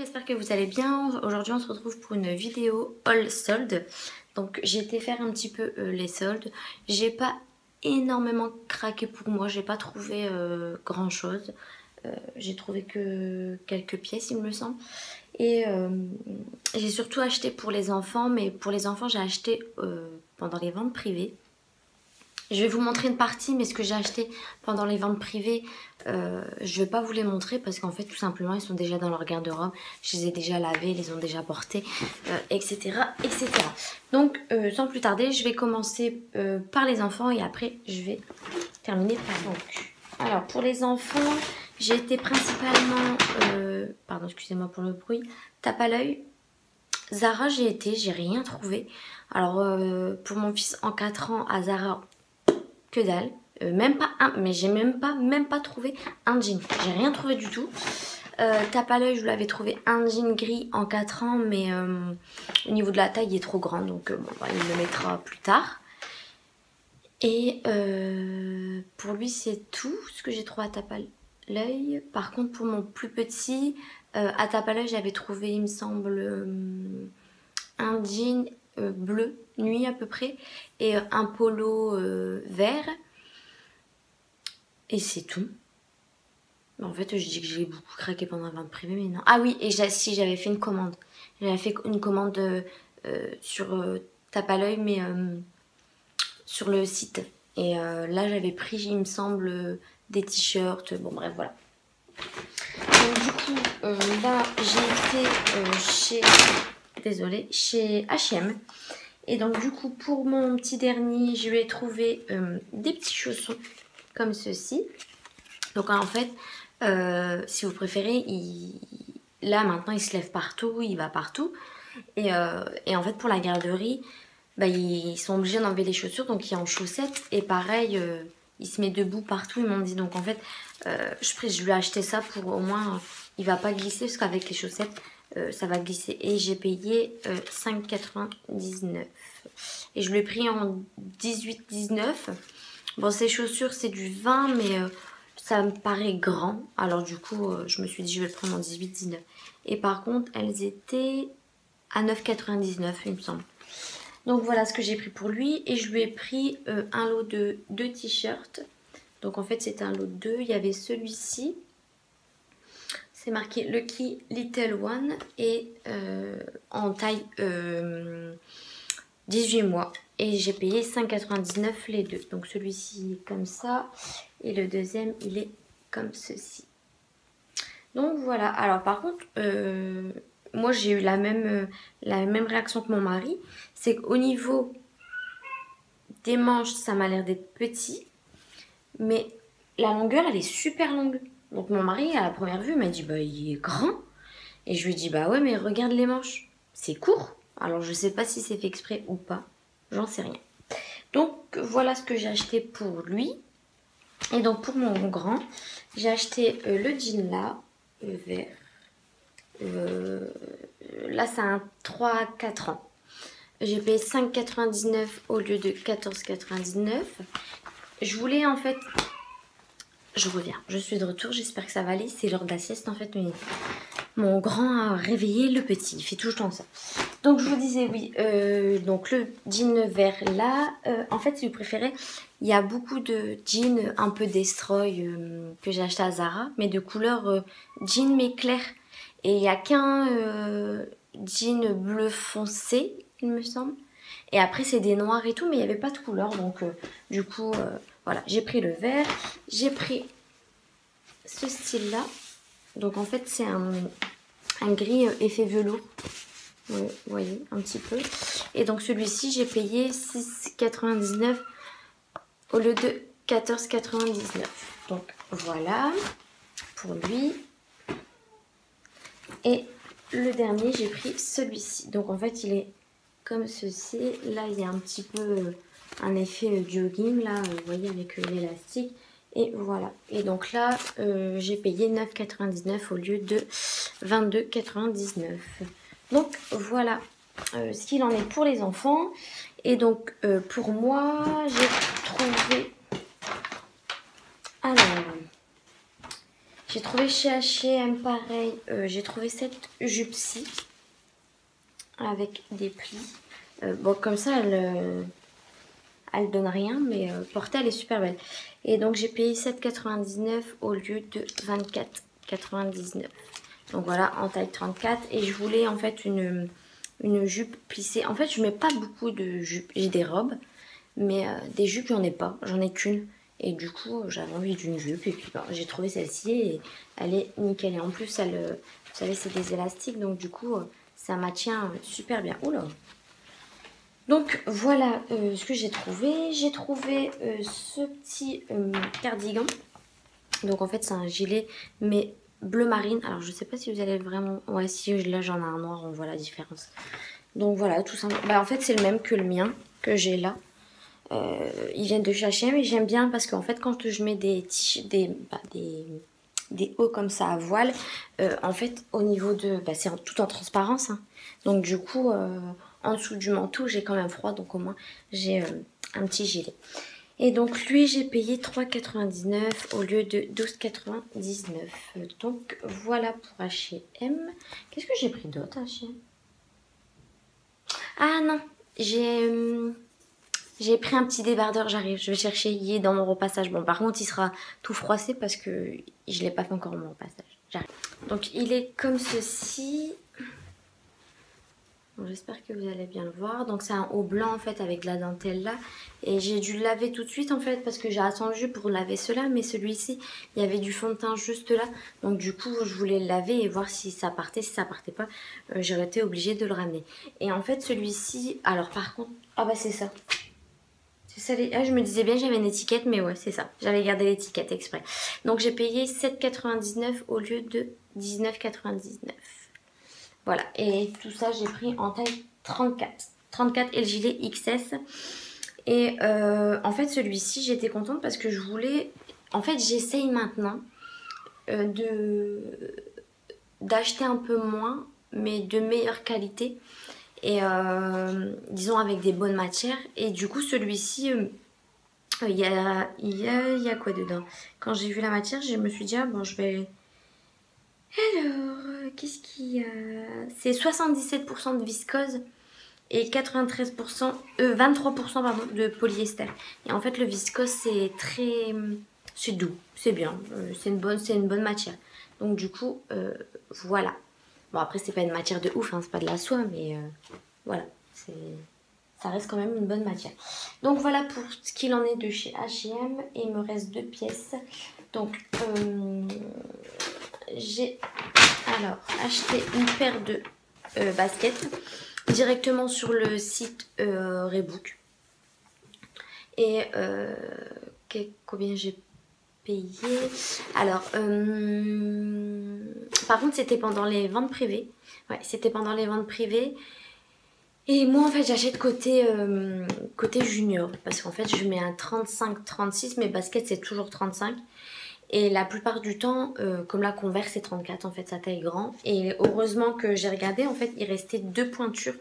j'espère que vous allez bien. Aujourd'hui on se retrouve pour une vidéo haul solde. Donc j'ai été faire un petit peu les soldes. J'ai pas énormément craqué pour moi, j'ai pas trouvé grand chose. J'ai trouvé que quelques pièces il me semble. Et j'ai surtout acheté pour les enfants, mais pour les enfants j'ai acheté pendant les ventes privées. Je vais vous montrer une partie, mais ce que j'ai acheté pendant les ventes privées, je vais pas vous les montrer parce qu'en fait, tout simplement, ils sont déjà dans leur garde-robe. Je les ai déjà lavés, ils les ont déjà portés, etc., etc. Donc, sans plus tarder, je vais commencer par les enfants et après, je vais terminer par donc. Alors, pour les enfants, j'ai été principalement, pardon, excusez-moi pour le bruit, tape à l'œil. Zara, j'ai rien trouvé. Alors, pour mon fils en 4 ans, à Zara, que dalle, même pas un, mais j'ai même pas trouvé un jean, j'ai rien trouvé du tout. Tape à l'œil, je vous l'avais trouvé un jean gris en 4 ans, mais au niveau de la taille il est trop grand, donc bon, bah, il me le mettra plus tard. Et pour lui c'est tout ce que j'ai trouvé à tape à l'œil. Par contre pour mon plus petit, à tape à l'œil j'avais trouvé il me semble un jean bleu nuit à peu près et un polo vert et c'est tout. En fait je dis que j'ai beaucoup craqué pendant la vente privée mais non. Ah oui, et si j'avais fait une commande, j'avais fait une commande sur tape à l'œil mais sur le site et là j'avais pris il me semble des t-shirts, bon bref voilà. Donc du coup là j'ai été chez H&M. Et donc du coup pour mon petit dernier je lui ai trouvé des petits chaussons comme ceci. Donc en fait si vous préférez là maintenant il se lève partout, il va partout. Et en fait pour la garderie bah, ils sont obligés d'enlever les chaussures donc il est en chaussettes. Et pareil il se met debout partout, ils m'ont dit. Donc en fait je lui ai acheté ça pour au moins il va pas glisser parce qu'avec les chaussettes ça va glisser. Et j'ai payé 5,99 et je l'ai pris en 18,19. Bon ces chaussures c'est du 20 mais ça me paraît grand, alors du coup je me suis dit je vais le prendre en 18,19. Et par contre elles étaient à 9,99 il me semble. Donc voilà ce que j'ai pris pour lui. Et je lui ai pris un lot de 2 t-shirts. Donc en fait c'était un lot de 2, il y avait celui-ci. C'est marqué Lucky Little One et en taille 18 mois. Et j'ai payé 5,99 les deux. Donc celui-ci est comme ça et le deuxième il est comme ceci. Donc voilà. Alors par contre, moi j'ai eu la même réaction que mon mari. C'est qu'au niveau des manches, ça m'a l'air d'être petit. Mais la longueur, elle est super longue. Donc mon mari, à la première vue, m'a dit bah il est grand. Et je lui ai dit bah ouais mais regarde les manches, c'est court. Alors je sais pas si c'est fait exprès ou pas, j'en sais rien. Donc voilà ce que j'ai acheté pour lui. Et donc pour mon grand, j'ai acheté le jean là, vert. Là c'est un 3-4 ans. J'ai payé 5,99 au lieu de 14,99. Je voulais en fait... Je reviens, je suis de retour, j'espère que ça va aller. C'est l'heure de la sieste en fait, mais mon grand a réveillé le petit, il fait tout le temps ça. Donc je vous disais oui, donc le jean vert là, en fait si vous préférez, il y a beaucoup de jeans un peu destroy que j'ai acheté à Zara, mais de couleur jean mais clair. Et il n'y a qu'un jean bleu foncé, il me semble. Et après c'est des noirs et tout, mais il n'y avait pas de couleur, donc du coup voilà, j'ai pris le vert, j'ai pris ce style là. Donc en fait c'est un gris effet velours. Ouais, vous voyez un petit peu. Et donc celui-ci j'ai payé 6,99 au lieu de 14,99. Donc voilà pour lui. Et le dernier j'ai pris celui-ci. Donc en fait il est comme ceci. Là il y a un petit peu un effet jogging là, vous voyez avec l'élastique. Et voilà. Et donc là j'ai payé 9,99 au lieu de 22,99. Donc voilà ce qu'il en est pour les enfants. Et donc pour moi j'ai trouvé, alors J'ai trouvé chez H&M pareil, j'ai trouvé cette jupe-ci avec des plis. Bon, comme ça, elle donne rien, mais portée, elle est super belle. Et donc, j'ai payé 7,99 au lieu de 24,99. Donc voilà, en taille 34. Et je voulais en fait une jupe plissée. En fait, je mets pas beaucoup de jupes. J'ai des robes, mais des jupes, j'en ai pas. J'en ai qu'une. Et du coup, j'avais envie d'une jupe. Et puis, ben, j'ai trouvé celle-ci et elle est nickel. Et en plus, elle, vous savez, c'est des élastiques. Donc, du coup, ça maintient super bien. Oula! Donc, voilà ce que j'ai trouvé. J'ai trouvé ce petit cardigan. Donc, en fait, c'est un gilet, mais bleu marine. Alors, je sais pas si vous allez vraiment... Ouais, si, là, j'en ai un noir. On voit la différence. Donc, voilà, tout simplement. Bah, en fait, c'est le même que le mien, que j'ai là. Ils viennent de chez H&M et j'aime bien parce qu'en fait quand je mets des hauts comme ça à voile, en fait au niveau de... Bah, c'est tout en transparence, hein. Donc du coup en dessous du manteau j'ai quand même froid, donc au moins j'ai un petit gilet. Et donc lui j'ai payé 3,99 au lieu de 12,99. Donc voilà pour H&M. Qu'est-ce que j'ai pris d'autre H&M? Ah non, j'ai pris un petit débardeur, j'arrive, je vais chercher, il est dans mon repassage. Bon, par contre, il sera tout froissé parce que je ne l'ai pas fait encore mon repassage. J'arrive. Donc, il est comme ceci. Bon, j'espère que vous allez bien le voir. Donc, c'est un haut blanc, en fait, avec de la dentelle là. Et j'ai dû le laver tout de suite, en fait, parce que j'ai attendu pour laver cela. Mais celui-ci, il y avait du fond de teint juste là. Donc, du coup, je voulais le laver et voir si ça partait. Si ça partait pas, j'aurais été obligée de le ramener. Et en fait, celui-ci... Alors, par contre... Ah bah, c'est ça. Ah, je me disais bien j'avais une étiquette, mais ouais, c'est ça. J'avais gardé l'étiquette exprès. Donc j'ai payé 7,99 au lieu de 19,99. Voilà, et tout ça j'ai pris en taille 34. 34 et le gilet XS. Et en fait celui-ci j'étais contente parce que je voulais... En fait j'essaye maintenant d'acheter un peu moins, mais de meilleure qualité. Et disons avec des bonnes matières. Et du coup celui-ci il y a quoi dedans? Quand j'ai vu la matière, je me suis dit ah bon je vais... Alors qu'est-ce qu'il y a? C'est 77% de viscose et 93%, 23% pardon, de polyester. Et en fait le viscose c'est très... c'est doux, c'est bien, c'est une bonne matière. Donc du coup voilà. Bon après c'est pas une matière de ouf, hein, c'est pas de la soie, mais voilà, ça reste quand même une bonne matière. Donc voilà pour ce qu'il en est de chez H&M. Et il me reste 2 pièces. Donc j'ai alors acheté une paire de baskets directement sur le site Reebok. Et combien j'ai payé? Alors par contre c'était pendant les ventes privées. Ouais, c'était pendant les ventes privées. Et moi en fait j'achète côté junior parce qu'en fait je mets un 35-36, mes baskets c'est toujours 35. Et la plupart du temps, comme la Converse c'est 34 en fait, sa taille grand. Et heureusement que j'ai regardé, en fait il restait 2 pointures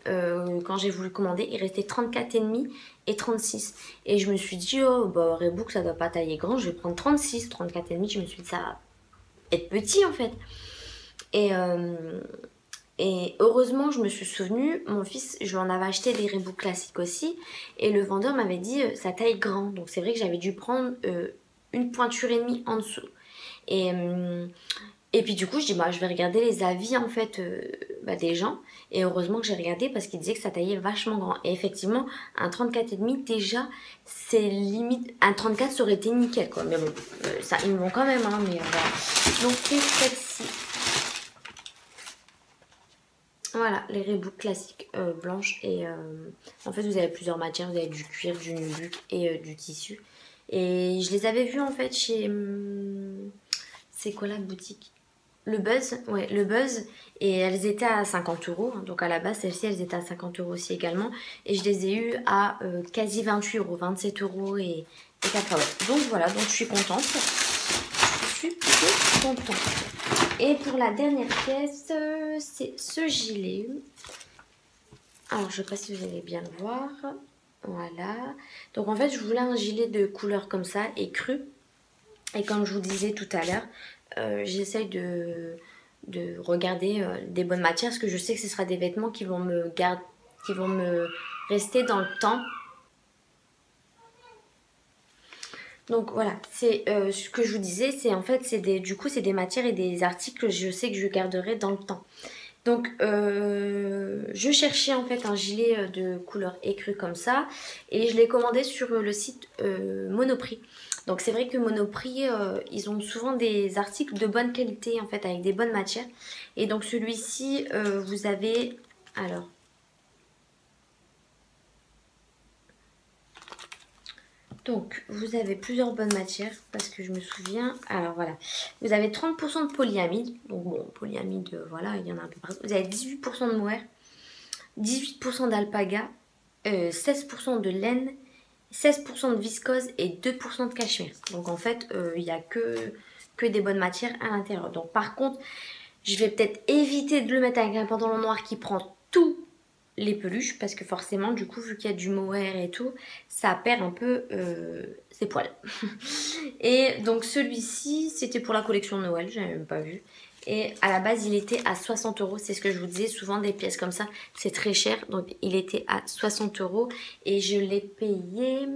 quand j'ai voulu commander. Il restait 34,5 et 36. Et je me suis dit, oh bah Reebok ça doit pas tailler grand, je vais prendre 36, 34,5. Je me suis dit ça va être petit en fait. Et heureusement, je me suis souvenue, mon fils, je lui en avais acheté des Reebok classiques aussi. Et le vendeur m'avait dit sa taille grand. Donc c'est vrai que j'avais dû prendre une pointure et demie en dessous. Et puis du coup, je dis, bah, je vais regarder les avis en fait des gens. Et heureusement que j'ai regardé parce qu'ils disaient que ça taillait vachement grand. Et effectivement, un 34,5 déjà, c'est limite... Un 34 ça aurait été nickel quoi. Mais bon, ça, ils me vont quand même, hein, mais voilà. Donc c'est celle-ci. Voilà, les Reebok classiques blanches. Et en fait, vous avez plusieurs matières. Vous avez du cuir, du nubuck et du tissu. Et je les avais vus en fait chez... c'est quoi la boutique? Le Buzz, ouais, le Buzz. Et elles étaient à 50 €. Donc à la base, celles-ci, elles étaient à 50 € aussi également. Et je les ai eues à quasi 28 €, 27 € et cacahuètes. Donc voilà, donc je suis contente. Je suis plutôt contente. Et pour la dernière pièce, c'est ce gilet. Alors, je ne sais pas si vous allez bien le voir. Voilà. Donc, en fait, je voulais un gilet de couleur comme ça et cru. Et comme je vous disais tout à l'heure, j'essaye de regarder des bonnes matières parce que je sais que ce sera des vêtements qui vont qui vont me rester dans le temps. Donc voilà, c'est ce que je vous disais, c'est en fait du coup c'est des matières et des articles que je sais que je garderai dans le temps. Donc je cherchais en fait un gilet de couleur écrue comme ça et je l'ai commandé sur le site Monoprix. Donc c'est vrai que Monoprix, ils ont souvent des articles de bonne qualité en fait avec des bonnes matières. Et donc celui-ci, vous avez... Alors... Donc, vous avez plusieurs bonnes matières parce que je me souviens. Alors voilà, vous avez 30% de polyamide. Donc bon, polyamide, voilà, il y en a un peu partout. Vous avez 18% de mohair, 18% d'alpaga, 16% de laine, 16% de viscose et 2% de cachemire. Donc en fait, il n'y a que des bonnes matières à l'intérieur. Donc par contre, je vais peut-être éviter de le mettre avec un pantalon noir qui prend tout les peluches parce que forcément du coup vu qu'il y a du mohair et tout ça perd un peu ses poils. Et donc celui-ci c'était pour la collection de Noël, j'avais même pas vu, et à la base il était à 60 euros. C'est ce que je vous disais, souvent des pièces comme ça c'est très cher, donc il était à 60 euros et je l'ai payé,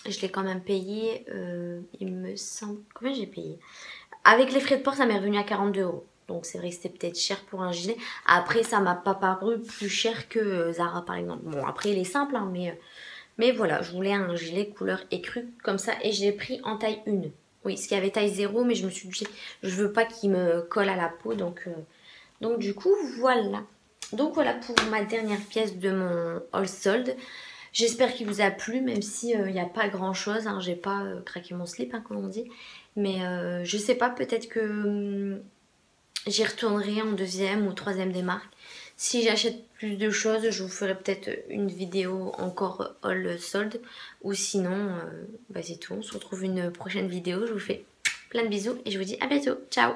je l'ai quand même payé, il me semble, combien j'ai payé avec les frais de port, ça m'est revenu à 42 euros. Donc c'est vrai que c'était peut-être cher pour un gilet. Après, ça m'a pas paru plus cher que Zara par exemple. Bon, après il est simple, hein, mais voilà, je voulais un gilet couleur écrue comme ça et je l'ai pris en taille 1. Oui, ce qu'il y avait taille 0, mais je me suis dit, je veux pas qu'il me colle à la peau. Donc du coup, voilà. Donc voilà pour ma dernière pièce de mon haul solde. J'espère qu'il vous a plu, même si il n'y a pas grand chose, hein, j'ai pas craqué mon slip, hein, comme on dit. Mais je sais pas, peut-être que j'y retournerai en deuxième ou troisième des marques. Si j'achète plus de choses, je vous ferai peut-être une vidéo encore haul solde. Ou sinon, bah c'est tout, on se retrouve une prochaine vidéo. Je vous fais plein de bisous et je vous dis à bientôt. Ciao!